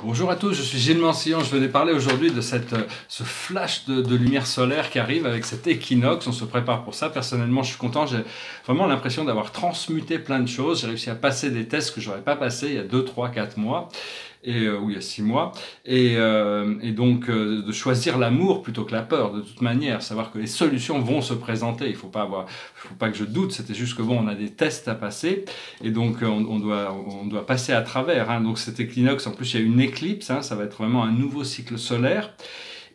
Bonjour à tous, je suis Gilles Mancillon. Je venais parler aujourd'hui de ce flash de lumière solaire qui arrive avec cet équinoxe. On se prépare pour ça. Personnellement, je suis content. J'ai vraiment l'impression d'avoir transmuté plein de choses. J'ai réussi à passer des tests que j'aurais pas passé il y a 2, 3, 4 mois. Ou il y a 6 mois, donc de choisir l'amour plutôt que la peur, de toute manière, savoir que les solutions vont se présenter, il faut pas que je doute, c'était juste que bon, on a des tests à passer, et donc on doit passer à travers, hein. Donc cet équinoxe, en plus il y a une éclipse, hein, ça va être vraiment un nouveau cycle solaire,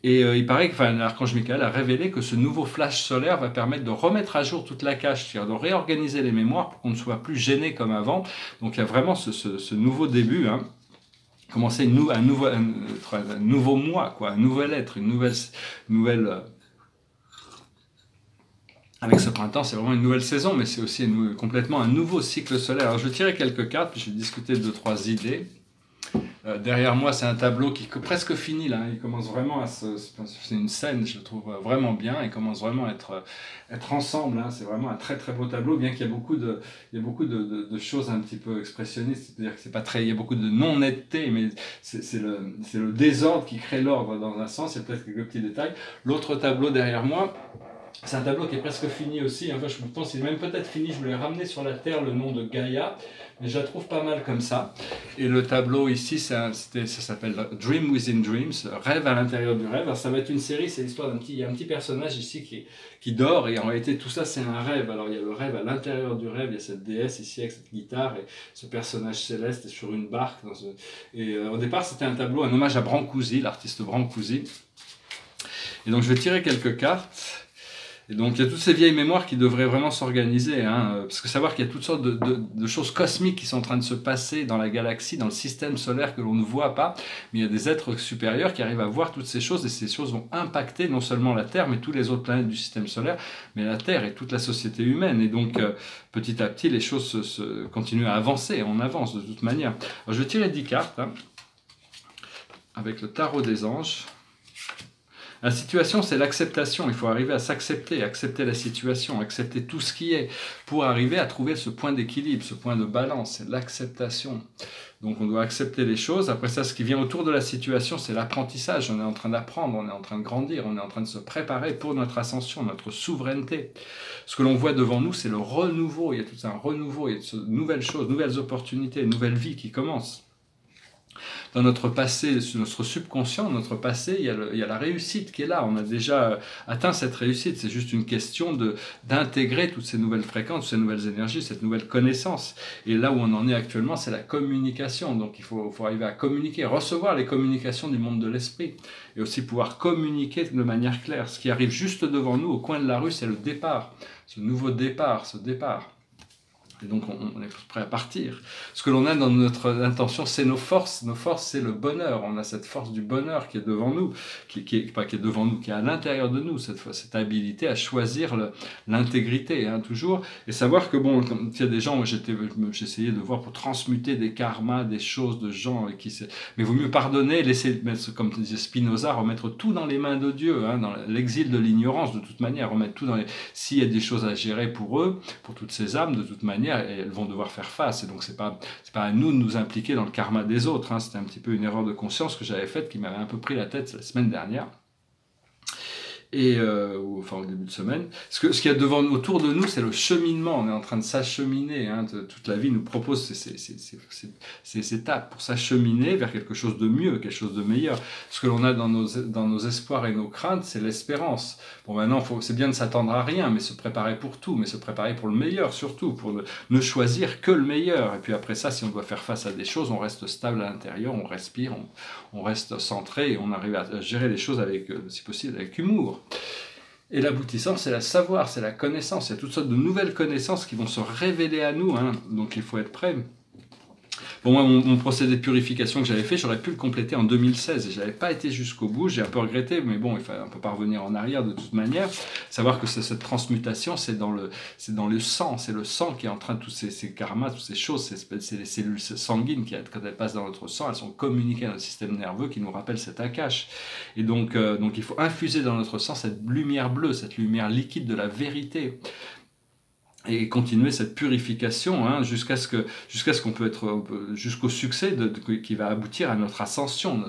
et il paraît que l'archange Michael a révélé que ce nouveau flash solaire va permettre de remettre à jour toute la cache, c'est-à-dire de réorganiser les mémoires pour qu'on ne soit plus gêné comme avant. Donc il y a vraiment ce nouveau début, hein. Commencer un nouveau mois, quoi, un nouvel être, une nouvelle avec ce printemps, c'est vraiment une nouvelle saison, mais c'est aussi complètement un nouveau cycle solaire. Alors je vais tirer quelques cartes, puis je vais discuter de 2-3 idées. Derrière moi, c'est un tableau qui est presque fini là. Il commence vraiment à c'est une scène, je le trouve vraiment bien. Il commence vraiment à être ensemble, hein. C'est vraiment un très très beau tableau, bien qu'il y ait beaucoup de choses un petit peu expressionnistes. C'est-à-dire que c'est pas très, il y a beaucoup de non-netteté, mais c'est le désordre qui crée l'ordre dans un sens. Il y a peut-être quelques petits détails. L'autre tableau derrière moi, c'est un tableau qui est presque fini aussi. Enfin, je pense qu'il est même peut-être fini. Je voulais ramener sur la Terre le nom de Gaïa, mais je la trouve pas mal comme ça. Et le tableau ici, ça s'appelle Dream Within Dreams, rêve à l'intérieur du rêve. Alors, ça va être une série, c'est l'histoire il y a un petit personnage ici qui dort, et en réalité tout ça c'est un rêve. Alors il y a le rêve à l'intérieur du rêve, il y a cette déesse ici avec cette guitare, et ce personnage céleste est sur une barque. Au départ c'était un tableau, un hommage à Brancusi, l'artiste Brancusi. Et donc je vais tirer quelques cartes. Et donc il y a toutes ces vieilles mémoires qui devraient vraiment s'organiser, hein, parce que savoir qu'il y a toutes sortes de choses cosmiques qui sont en train de se passer dans la galaxie, dans le système solaire que l'on ne voit pas, mais il y a des êtres supérieurs qui arrivent à voir toutes ces choses, et ces choses vont impacter non seulement la Terre, mais toutes les autres planètes du système solaire, mais la Terre et toute la société humaine. Et donc petit à petit les choses continuent à avancer, on avance de toute manière. Alors, je vais tirer 10 cartes, hein, avec le tarot des anges. La situation, c'est l'acceptation. Il faut arriver à s'accepter, accepter la situation, accepter tout ce qui est, pour arriver à trouver ce point d'équilibre, ce point de balance. C'est l'acceptation. Donc on doit accepter les choses. Après ça, ce qui vient autour de la situation, c'est l'apprentissage. On est en train d'apprendre, on est en train de grandir, on est en train de se préparer pour notre ascension, notre souveraineté. Ce que l'on voit devant nous, c'est le renouveau. Il y a tout un renouveau, il y a de nouvelles choses, nouvelles opportunités, une nouvelle vie qui commence. Dans notre passé, notre subconscient, notre passé, il y a la réussite qui est là. On a déjà atteint cette réussite. C'est juste une question d'intégrer toutes ces nouvelles fréquences, toutes ces nouvelles énergies, cette nouvelle connaissance. Et là où on en est actuellement, c'est la communication. Donc il faut arriver à communiquer, recevoir les communications du monde de l'esprit. Et aussi pouvoir communiquer de manière claire. Ce qui arrive juste devant nous, au coin de la rue, c'est le départ. Ce nouveau départ, ce départ. Et donc on est prêt à partir. Ce que l'on a dans notre intention, c'est nos forces. Nos forces, c'est le bonheur. On a cette force du bonheur qui est devant nous, qui est à l'intérieur de nous, cette habilité à choisir l'intégrité, hein, toujours. Et savoir que, bon, il y a des gens où j'essayais de voir pour transmuter des karmas, des choses de gens, mais il vaut mieux pardonner, laisser, comme disait Spinoza, remettre tout dans les mains de Dieu, hein, dans l'exil de l'ignorance, de toute manière, remettre tout s'il y a des choses à gérer pour eux, pour toutes ces âmes, de toute manière, et elles vont devoir faire face. Et donc c'est pas à nous de nous impliquer dans le karma des autres, hein. C'était un petit peu une erreur de conscience que j'avais faite, qui m'avait un peu pris la tête la semaine dernière. Enfin au début de semaine. Ce qu'il y a autour de nous, c'est le cheminement. On est en train de s'acheminer, hein. Toute la vie nous propose ces étapes pour s'acheminer vers quelque chose de mieux, quelque chose de meilleur. Ce que l'on a dans nos espoirs et nos craintes, c'est l'espérance. Bon, maintenant, c'est bien de s'attendre à rien, mais se préparer pour tout, mais se préparer pour le meilleur surtout, pour ne choisir que le meilleur. Et puis après ça, si on doit faire face à des choses, on reste stable à l'intérieur, on respire, on reste centré, et on arrive à gérer les choses avec, si possible, avec humour. Et l'aboutissant, c'est la savoir, c'est la connaissance. Il y a toutes sortes de nouvelles connaissances qui vont se révéler à nous, hein. Donc il faut être prêt. Bon, moi, mon procédé de purification que j'avais fait, j'aurais pu le compléter en 2016 et je n'avais pas été jusqu'au bout. J'ai un peu regretté, mais bon, on ne peut pas revenir en arrière de toute manière. Savoir que cette transmutation, c'est dans le sang. C'est le sang qui est en train de tous ces karmas, toutes ces choses. C'est les cellules sanguines qui, quand elles passent dans notre sang, elles sont communiquées dans le système nerveux qui nous rappelle cet akash. Et donc il faut infuser dans notre sang cette lumière bleue, cette lumière liquide de la vérité. et continuer cette purification hein, jusqu'à ce qu'on peut être jusqu'au succès qui va aboutir à notre ascension,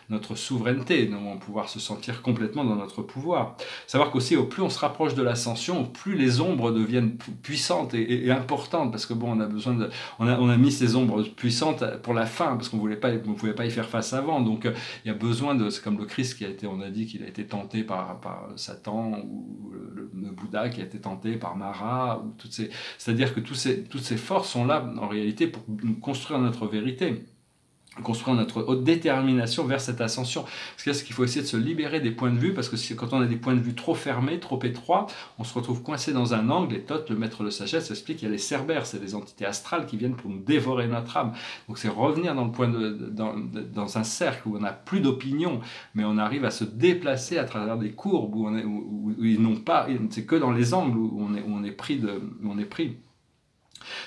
notre souveraineté, nous allons pouvoir se sentir complètement dans notre pouvoir. Savoir qu'aussi au plus on se rapproche de l'ascension, au plus les ombres deviennent puissantes et importantes, parce que bon, on a besoin de, on a mis ces ombres puissantes pour la fin, parce qu'on ne pouvait pas y faire face avant. Donc il y a besoin de, c'est comme le Christ qui a été, on a dit qu'il a été tenté par Satan, ou le Bouddha qui a été tenté par Mara, ou c'est-à-dire que toutes ces forces sont là en réalité pour construire notre vérité, construire notre haute détermination vers cette ascension. Parce qu'il faut essayer de se libérer des points de vue, parce que quand on a des points de vue trop fermés, trop étroits, on se retrouve coincé dans un angle, et Thoth, le maître de sagesse, explique qu'il y a les cerbères, c'est des entités astrales qui viennent pour nous dévorer notre âme. Donc c'est revenir dans un cercle où on n'a plus d'opinion, mais on arrive à se déplacer à travers des courbes où ils n'ont pas, c'est que dans les angles où on est pris.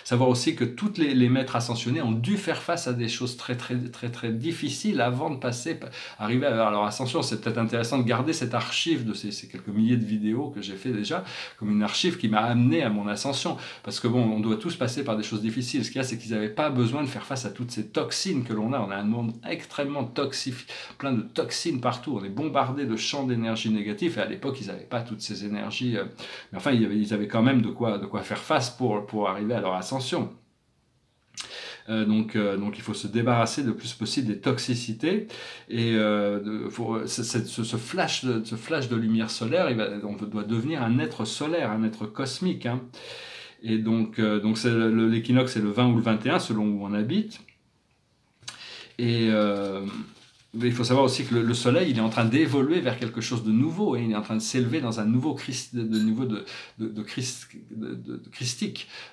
Savoir aussi que tous les maîtres ascensionnés ont dû faire face à des choses très difficiles avant de arriver à leur ascension. C'est peut-être intéressant de garder cette archive de ces quelques milliers de vidéos que j'ai fait déjà, comme une archive qui m'a amené à mon ascension. Parce que bon, on doit tous passer par des choses difficiles. Ce qu'il y a, c'est qu'ils n'avaient pas besoin de faire face à toutes ces toxines que l'on a. On a un monde extrêmement toxique, plein de toxines partout. On est bombardé de champs d'énergie négatifs, et à l'époque, ils n'avaient pas toutes ces énergies. Mais enfin, ils avaient quand même de quoi faire face pour arriver à leur ascension. Donc il faut se débarrasser le plus possible des toxicités, et ce flash de lumière solaire, on doit devenir un être solaire, un être cosmique. Hein. Et donc l'équinoxe c'est le 20 ou le 21 selon où on habite. Mais il faut savoir aussi que le soleil, il est en train d'évoluer vers quelque chose de nouveau, et il est en train de s'élever dans un nouveau christique,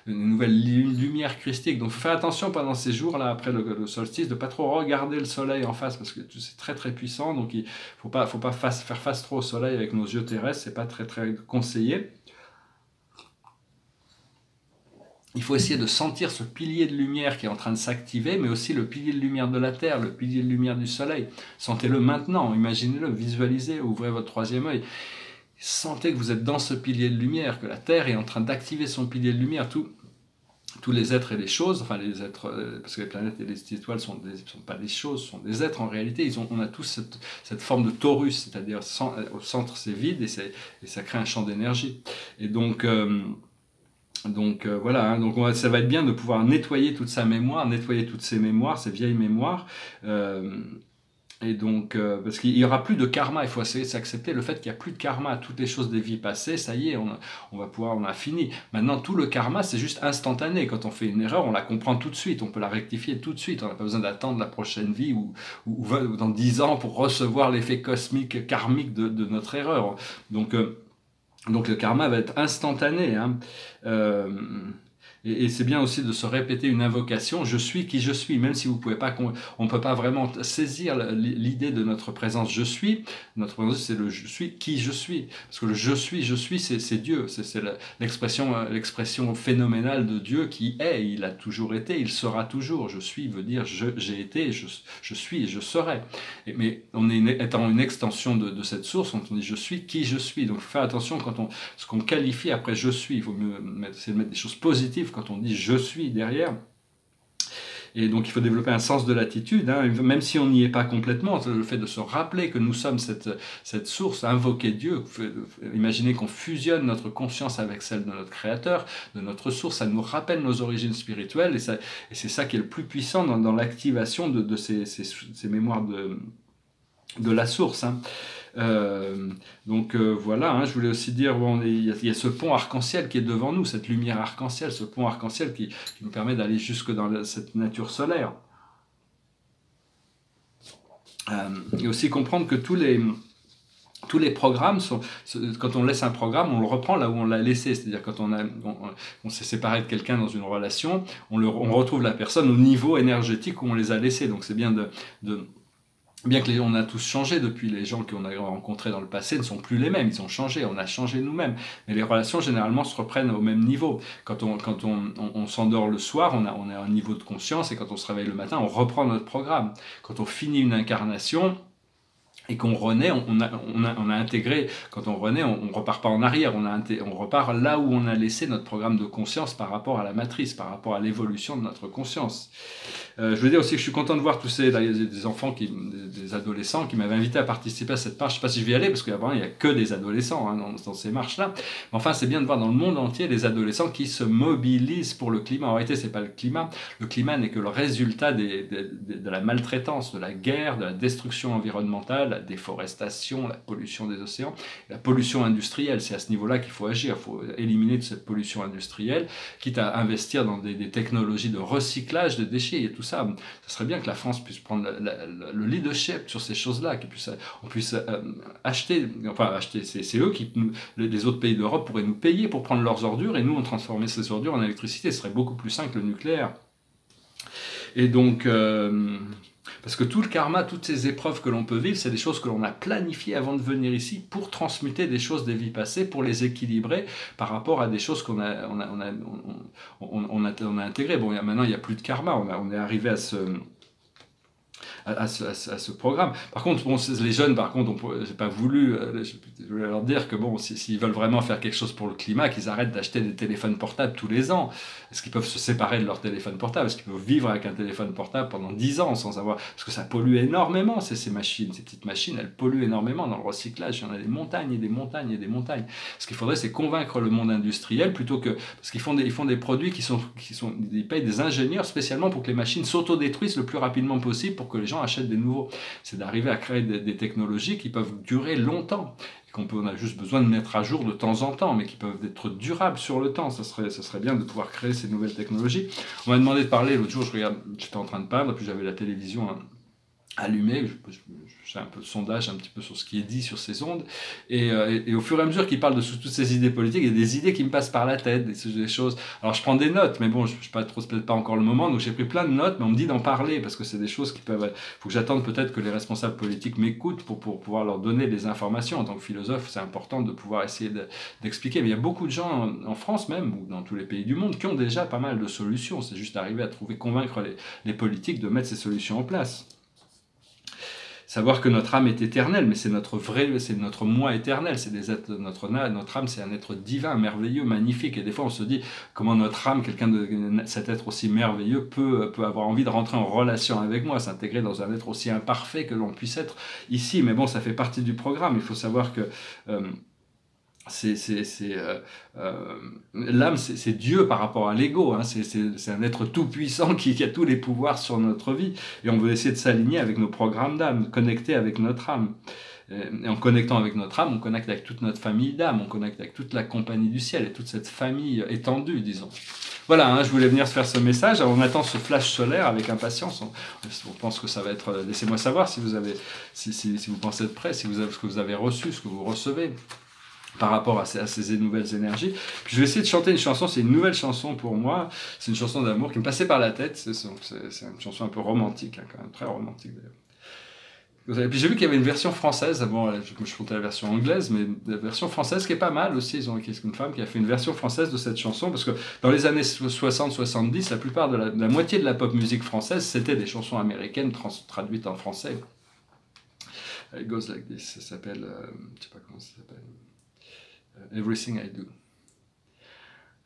une nouvelle lumière christique. Donc il faut faire attention pendant ces jours-là, après le solstice, de ne pas trop regarder le soleil en face, parce que c'est très puissant, donc il ne faut pas faire face trop au soleil avec nos yeux terrestres, c'est pas très conseillé. Il faut essayer de sentir ce pilier de lumière qui est en train de s'activer, mais aussi le pilier de lumière de la Terre, le pilier de lumière du Soleil. Sentez-le maintenant, imaginez-le, visualisez, ouvrez votre troisième œil. Sentez que vous êtes dans ce pilier de lumière, que la Terre est en train d'activer son pilier de lumière. Tous les êtres et les choses, enfin les êtres, parce que les planètes et les étoiles sont pas des choses, sont des êtres en réalité. On a tous cette forme de torus, c'est-à-dire au centre c'est vide, et ça crée un champ d'énergie. Et donc voilà, hein, donc ça va être bien de pouvoir nettoyer toute sa mémoire, nettoyer toutes ses mémoires, ces vieilles mémoires, et donc parce qu'il n'y aura plus de karma. Il faut essayer de s'accepter le fait qu'il n'y a plus de karma. Toutes les choses des vies passées, ça y est, on a fini. Maintenant, tout le karma, c'est juste instantané. Quand on fait une erreur, on la comprend tout de suite, on peut la rectifier tout de suite. On n'a pas besoin d'attendre la prochaine vie ou dans 10 ans pour recevoir l'effet cosmique, karmique de notre erreur. Donc le karma va être instantané. Hein. Et c'est bien aussi de se répéter une invocation, je suis qui je suis, même si vous pouvez pas, on ne peut pas vraiment saisir l'idée de notre présence je suis. Notre présence c'est le je suis qui je suis, parce que le je suis c'est Dieu, c'est l'expression phénoménale de Dieu qui est, il a toujours été, il sera toujours. Je suis veut dire j'ai été, je suis et je serai. Mais on est étant une extension de cette source, on dit je suis qui je suis. Donc faire attention quand ce qu'on qualifie après je suis, il faut mieux essayer de mettre des choses positives quand on dit je suis derrière. Et donc il faut développer un sens de l'attitude, hein, même si on n'y est pas complètement. Le fait de se rappeler que nous sommes cette source, invoquer Dieu, imaginez qu'on fusionne notre conscience avec celle de notre Créateur, de notre source, ça nous rappelle nos origines spirituelles, et c'est ça qui est le plus puissant dans l'activation de ces mémoires de la source. Hein. Voilà, hein, je voulais aussi dire, il y a ce pont arc-en-ciel qui est devant nous, cette lumière arc-en-ciel, ce pont arc-en-ciel qui nous permet d'aller jusque dans cette nature solaire. Et aussi comprendre que tous les programmes, quand on laisse un programme, on le reprend là où on l'a laissé. C'est-à-dire quand on s'est séparé de quelqu'un dans une relation, on retrouve la personne au niveau énergétique où on les a laissés. Donc c'est bien bien que on a tous changé depuis, les gens qu'on a rencontrés dans le passé ne sont plus les mêmes, ils ont changé, on a changé nous-mêmes. Mais les relations généralement se reprennent au même niveau. Quand on s'endort le soir, on a un niveau de conscience, et quand on se réveille le matin, on reprend notre programme. Quand on finit une incarnation, et qu'on renaît, on a intégré, quand on renaît, on repart pas en arrière, on repart là où on a laissé notre programme de conscience par rapport à la matrice, par rapport à l'évolution de notre conscience. Je veux dire aussi que je suis content de voir tous ces des enfants, des adolescents qui m'avaient invité à participer à cette marche. Je ne sais pas si je vais y aller, parce qu'avant, il n'y a que des adolescents dans ces marches-là. Mais enfin, c'est bien de voir dans le monde entier des adolescents qui se mobilisent pour le climat. En réalité, ce n'est pas le climat. Le climat n'est que le résultat de la maltraitance, de la guerre, de la destruction environnementale, la déforestation, la pollution des océans, la pollution industrielle. C'est à ce niveau-là qu'il faut agir. Il faut éliminer de cette pollution industrielle, quitte à investir dans des technologies de recyclage des déchets et tout ça. Ça serait bien que la France puisse prendre le leadership sur ces choses-là, on puisse acheter, c'est eux qui, les autres pays d'Europe pourraient nous payer pour prendre leurs ordures et nous on transformer ces ordures en électricité. Ce serait beaucoup plus simple que le nucléaire. Et donc, parce que tout le karma, toutes ces épreuves que l'on peut vivre, c'est des choses que l'on a planifiées avant de venir ici pour transmuter des choses des vies passées, pour les équilibrer par rapport à des choses qu'on a intégrées. Bon, maintenant, il n'y a plus de karma, on est arrivé à ce programme. Par contre, bon, les jeunes, par contre, j'ai pas voulu, je voulais leur dire que bon, s'ils veulent vraiment faire quelque chose pour le climat, qu'ils arrêtent d'acheter des téléphones portables tous les ans. Est-ce qu'ils peuvent se séparer de leur téléphone portable? Est-ce qu'ils peuvent vivre avec un téléphone portable pendant 10 ans sans avoir... Parce que ça pollue énormément, ces machines, ces petites machines, elles polluent énormément dans le recyclage. Il y en a des montagnes et des montagnes et des montagnes. Ce qu'il faudrait, c'est convaincre le monde industriel plutôt que... Parce qu'ils font des produits ils payent des ingénieurs spécialement pour que les machines s'autodétruisent le plus rapidement possible pour que les gens achètent des nouveaux. C'est d'arriver à créer des technologies qui peuvent durer longtemps, et on a juste besoin de mettre à jour de temps en temps, mais qui peuvent être durables sur le temps. Ça serait bien de pouvoir créer ces nouvelles technologies. On m'a demandé de parler, l'autre jour, j'étais en train de peindre, puis j'avais la télévision allumé, je fais un peu de sondage un petit peu sur ce qui est dit sur ces ondes, et au fur et à mesure qu'il parle de toutes ces idées politiques, il y a des idées qui me passent par la tête, des choses. Alors je prends des notes, mais bon, je ne peut-être pas encore le moment, donc j'ai pris plein de notes, mais on me dit d'en parler, parce que c'est des choses qui peuvent... Il faut que j'attende peut-être que les responsables politiques m'écoutent pour pouvoir leur donner des informations. En tant que philosophe, c'est important de pouvoir essayer d'expliquer, mais il y a beaucoup de gens en France même, ou dans tous les pays du monde, qui ont déjà pas mal de solutions. C'est juste arriver à convaincre les politiques de mettre ces solutions en place. Savoir que notre âme est éternelle, mais c'est notre moi éternel, c'est des êtres, notre âme c'est un être divin, merveilleux, magnifique, et des fois on se dit comment notre âme, cet être aussi merveilleux peut avoir envie de rentrer en relation avec moi, s'intégrer dans un être aussi imparfait que l'on puisse être ici, mais bon, ça fait partie du programme. Il faut savoir que l'âme, c'est Dieu par rapport à l'ego, hein. C'est un être tout puissant qui a tous les pouvoirs sur notre vie, et on veut essayer de s'aligner avec nos programmes d'âme, connecter avec notre âme, et en connectant avec notre âme, on connecte avec toute notre famille d'âme, on connecte avec toute la compagnie du ciel et toute cette famille étendue, disons. Voilà, hein, je voulais venir faire ce message. Alors, on attend ce flash solaire avec impatience. On pense que ça va être... Laissez-moi savoir si vous pensez être prêt, ce que vous avez reçu, ce que vous recevez par rapport à ces nouvelles énergies. Puis je vais essayer de chanter une chanson, c'est une nouvelle chanson pour moi, c'est une chanson d'amour qui me passait par la tête, c'est une chanson un peu romantique, hein, quand même, très romantique d'ailleurs. Et puis j'ai vu qu'il y avait une version française, bon, je chantais la version anglaise, mais la version française qui est pas mal aussi, ils ont une femme qui a fait une version française de cette chanson, parce que dans les années 60-70, la plupart de la moitié de la pop musique française, c'était des chansons américaines traduites en français. It goes like this, ça s'appelle, je sais pas comment ça s'appelle, Everything I Do.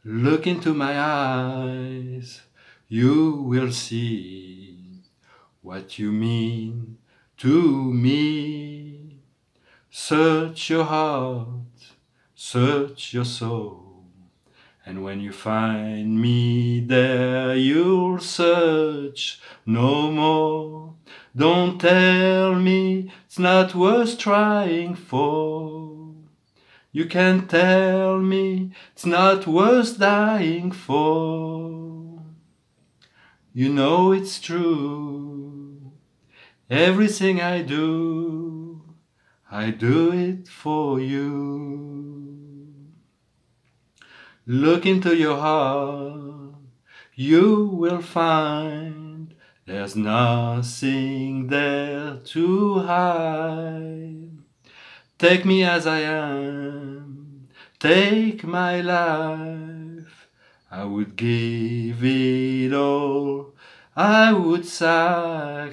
Look into my eyes, you will see what you mean to me. Search your heart, search your soul, and when you find me there, you'll search no more. Don't tell me it's not worth trying for. You can tell me it's not worth dying for. You know it's true. Everything I do it for you. Look into your heart, you will find there's nothing there to hide. Take me as I am, take my life, I would give it all, I would sacrifice.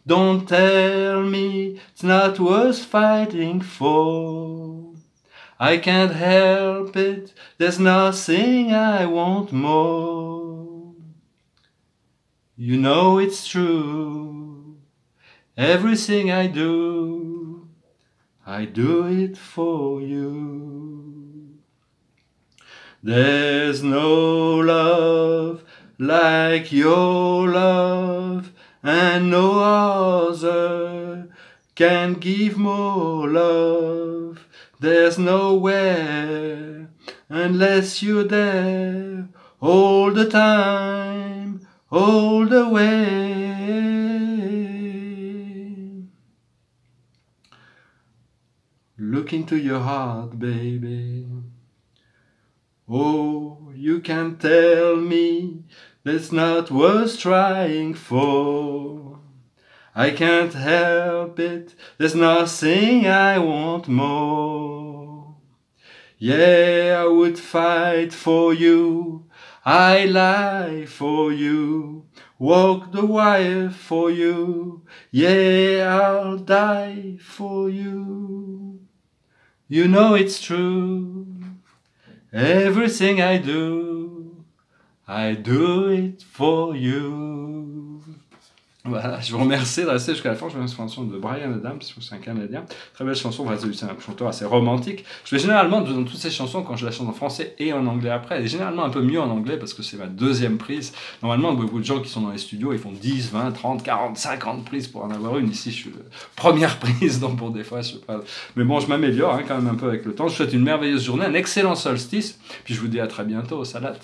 Don't tell me it's not worth fighting for. I can't help it, there's nothing I want more. You know it's true, everything I do it for you. There's no love like your love, and no other can give more love. There's nowhere unless you're there all the time, all the way. Look into your heart, baby. Oh, you can tell me that's not worth trying for. I can't help it, there's nothing I want more. Yeah, I would fight for you, I lie for you, walk the wire for you. Yeah, I'll die for you. You know it's true, everything I do it for you. Voilà, je vous remercie de rester jusqu'à la fin. Je vais une chanson de Bryan Adams, je trouve que c'est un Canadien. Très belle chanson, c'est un chanteur assez romantique. Je fais généralement, dans toutes ces chansons, quand je la chante en français et en anglais après, elle est généralement un peu mieux en anglais parce que c'est ma deuxième prise. Normalement, beaucoup de gens qui sont dans les studios, ils font 10, 20, 30, 40, 50 prises pour en avoir une. Ici, je suis première prise, donc pour des fois, je sais pas. Mais bon, je m'améliore quand même un peu avec le temps. Je vous souhaite une merveilleuse journée, un excellent solstice. Puis je vous dis à très bientôt. Salat.